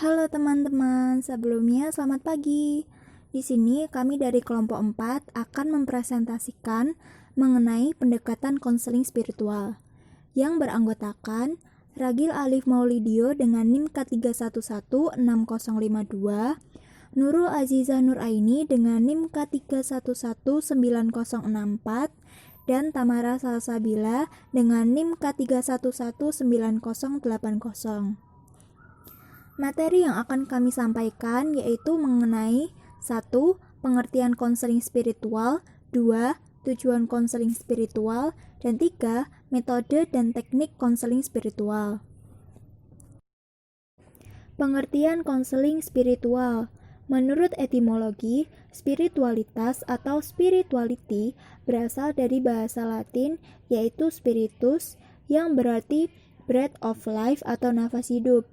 Halo teman-teman, sebelumnya selamat pagi. Di sini kami dari kelompok 4 akan mempresentasikan mengenai pendekatan konseling spiritual yang beranggotakan Ragil Alif Maulidio dengan NIM K31160052, Nurul Azizah Nuraini dengan NIM K31190064, dan Tamara Salsabila dengan NIM K311980. Materi yang akan kami sampaikan yaitu mengenai 1. Pengertian konseling spiritual, 2. Tujuan konseling spiritual, dan 3. Metode dan teknik konseling spiritual. Pengertian konseling spiritual. Menurut etimologi, spiritualitas atau spirituality berasal dari bahasa Latin yaitu spiritus yang berarti breath of life atau nafas hidup.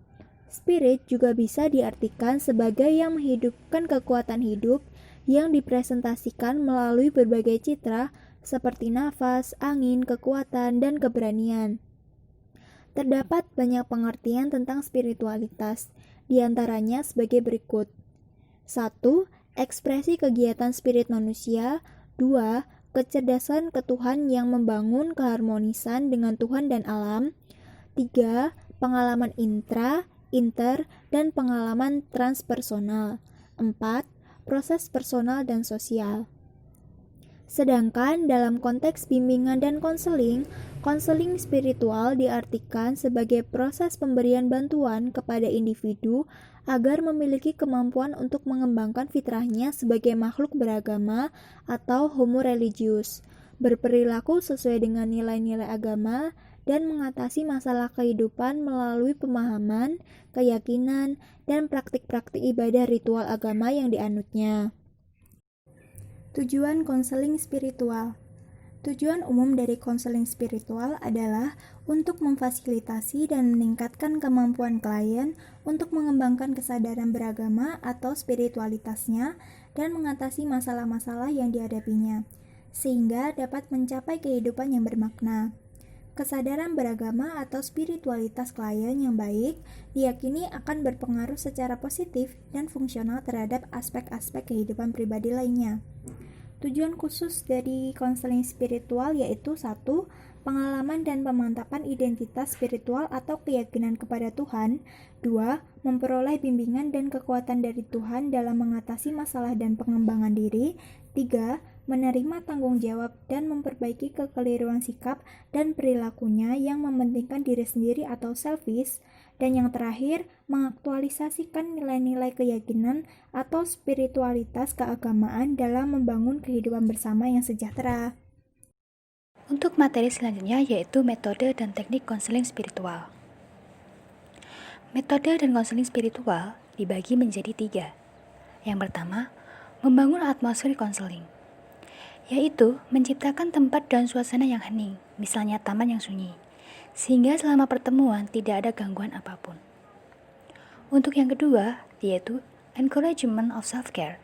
Spirit juga bisa diartikan sebagai yang menghidupkan kekuatan hidup yang dipresentasikan melalui berbagai citra seperti nafas, angin, kekuatan, dan keberanian. Terdapat banyak pengertian tentang spiritualitas, diantaranya sebagai berikut. 1. Ekspresi kegiatan spirit manusia. 2. Kecerdasan ketuhan yang membangun keharmonisan dengan Tuhan dan alam. 3. Pengalaman inter, dan pengalaman transpersonal. 4. Proses personal dan sosial. Sedangkan dalam konteks bimbingan dan konseling spiritual diartikan sebagai proses pemberian bantuan kepada individu agar memiliki kemampuan untuk mengembangkan fitrahnya sebagai makhluk beragama atau homo religius, berperilaku sesuai dengan nilai-nilai agama, dan mengatasi masalah kehidupan melalui pemahaman, keyakinan, dan praktik-praktik ibadah ritual agama yang dianutnya. Tujuan konseling spiritual. Tujuan umum dari konseling spiritual adalah untuk memfasilitasi dan meningkatkan kemampuan klien untuk mengembangkan kesadaran beragama atau spiritualitasnya dan mengatasi masalah-masalah yang dihadapinya, sehingga dapat mencapai kehidupan yang bermakna. Kesadaran beragama atau spiritualitas klien yang baik diyakini akan berpengaruh secara positif dan fungsional terhadap aspek-aspek kehidupan pribadi lainnya. Tujuan khusus dari konseling spiritual yaitu 1. Pengalaman dan pemantapan identitas spiritual atau keyakinan kepada Tuhan. 2. Memperoleh bimbingan dan kekuatan dari Tuhan dalam mengatasi masalah dan pengembangan diri. 3. Menerima tanggung jawab dan memperbaiki kekeliruan sikap dan perilakunya yang mementingkan diri sendiri atau selfish. Dan yang terakhir, mengaktualisasikan nilai-nilai keyakinan atau spiritualitas keagamaan dalam membangun kehidupan bersama yang sejahtera. Untuk materi selanjutnya yaitu metode dan teknik konseling spiritual. Metode dan konseling spiritual dibagi menjadi 3. Yang pertama, membangun atmosfer konseling, yaitu menciptakan tempat dan suasana yang hening, misalnya taman yang sunyi, sehingga selama pertemuan tidak ada gangguan apapun. Untuk yang kedua, yaitu encouragement of self-care.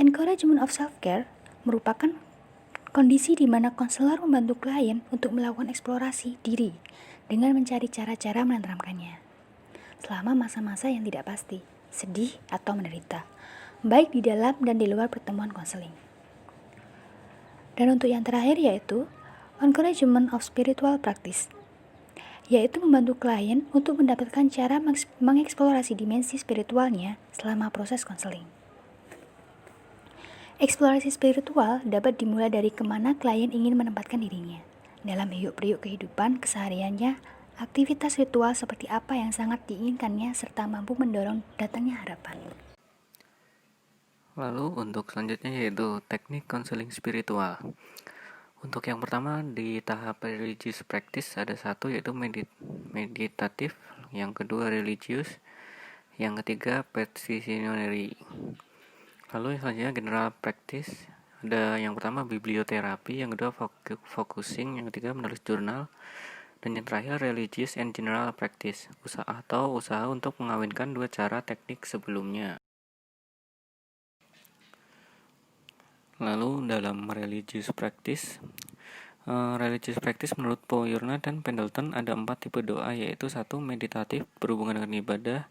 Encouragement of self-care merupakan kondisi di mana konselor membantu klien untuk melakukan eksplorasi diri dengan mencari cara-cara menenteramkannya selama masa-masa yang tidak pasti, sedih atau menderita, baik di dalam dan di luar pertemuan konseling. Dan untuk yang terakhir yaitu encouragement of spiritual practice, yaitu membantu klien untuk mendapatkan cara mengeksplorasi dimensi spiritualnya selama proses konseling. Eksplorasi spiritual dapat dimulai dari kemana klien ingin menempatkan dirinya dalam hirup-pikuk kehidupan kesehariannya, aktivitas ritual seperti apa yang sangat diinginkannya, serta mampu mendorong datangnya harapan. Lalu untuk selanjutnya yaitu teknik konseling spiritual. Untuk yang pertama di tahap religious practice ada 1 yaitu meditatif, yang kedua religius, yang ketiga petitionary. Lalu yang selanjutnya general practice, ada yang pertama biblioterapi, yang kedua focusing, yang ketiga menulis jurnal, dan yang terakhir religious and general practice, usaha untuk mengawinkan dua cara teknik sebelumnya. Lalu dalam religious practice Religious practice menurut Poyurna dan Pendleton ada 4 tipe doa, yaitu 1. Meditatif, berhubungan dengan ibadah,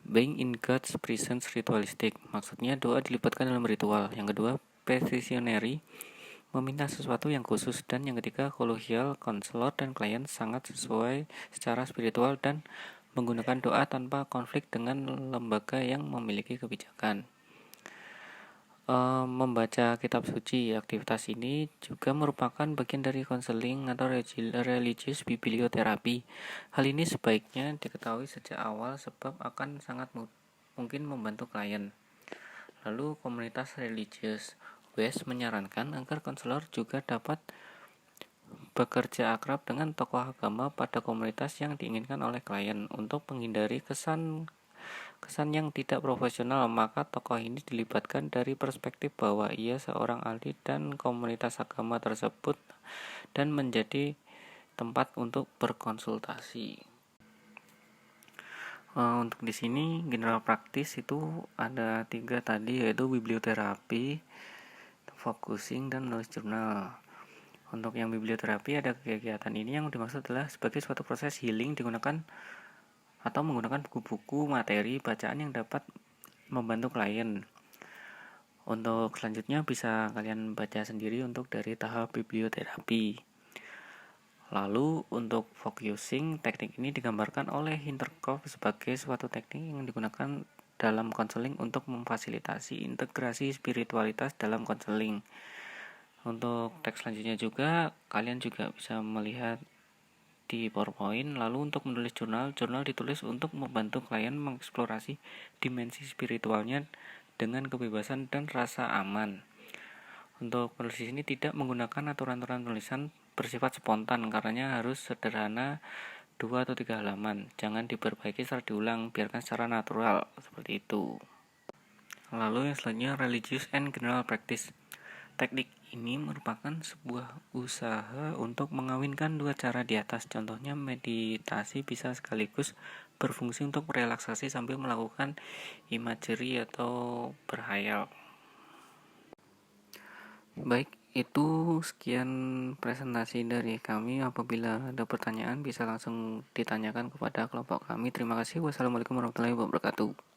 being in God's presence, ritualistic, maksudnya doa dilibatkan dalam ritual. Yang kedua, petitionary, meminta sesuatu yang khusus. Dan yang ketiga, collegial, konselor dan klien sangat sesuai secara spiritual dan menggunakan doa tanpa konflik dengan lembaga yang memiliki kebijakan. Membaca kitab suci. Aktivitas ini juga merupakan bagian dari konseling atau religious biblioterapi. Hal ini sebaiknya diketahui sejak awal sebab akan sangat mungkin membantu klien. Lalu komunitas religius. West menyarankan agar konselor juga dapat bekerja akrab dengan tokoh agama pada komunitas yang diinginkan oleh klien untuk menghindari kesan yang tidak profesional. Maka tokoh ini dilibatkan dari perspektif bahwa ia seorang ahli dan komunitas agama tersebut dan menjadi tempat untuk berkonsultasi. Untuk di sini general practice itu ada 3 tadi, yaitu biblioterapi, focusing, dan knowledge journal. Untuk yang biblioterapi, ada kegiatan ini yang dimaksud adalah sebagai suatu proses healing menggunakan buku-buku materi bacaan yang dapat membantu klien. Untuk selanjutnya bisa kalian baca sendiri untuk dari tahap biblioterapi. Lalu untuk focusing, teknik ini digambarkan oleh Hinterkopf sebagai suatu teknik yang digunakan dalam konseling untuk memfasilitasi integrasi spiritualitas dalam konseling. Untuk teks selanjutnya juga kalian juga bisa melihat di PowerPoint. Lalu untuk menulis jurnal ditulis untuk membantu klien mengeksplorasi dimensi spiritualnya dengan kebebasan dan rasa aman. Untuk penulis ini tidak menggunakan aturan-aturan tulisan bersifat spontan, karenanya harus sederhana, 2 atau 3 halaman. Jangan diperbaiki secara diulang, biarkan secara natural, seperti itu. Lalu yang selanjutnya, religious and general practice. Teknik ini merupakan sebuah usaha untuk mengawinkan 2 cara di atas. Contohnya, meditasi bisa sekaligus berfungsi untuk relaksasi sambil melakukan imagery atau berhayal. Baik, itu sekian presentasi dari kami. Apabila ada pertanyaan bisa langsung ditanyakan kepada kelompok kami. Terima kasih. Wassalamualaikum warahmatullahi wabarakatuh.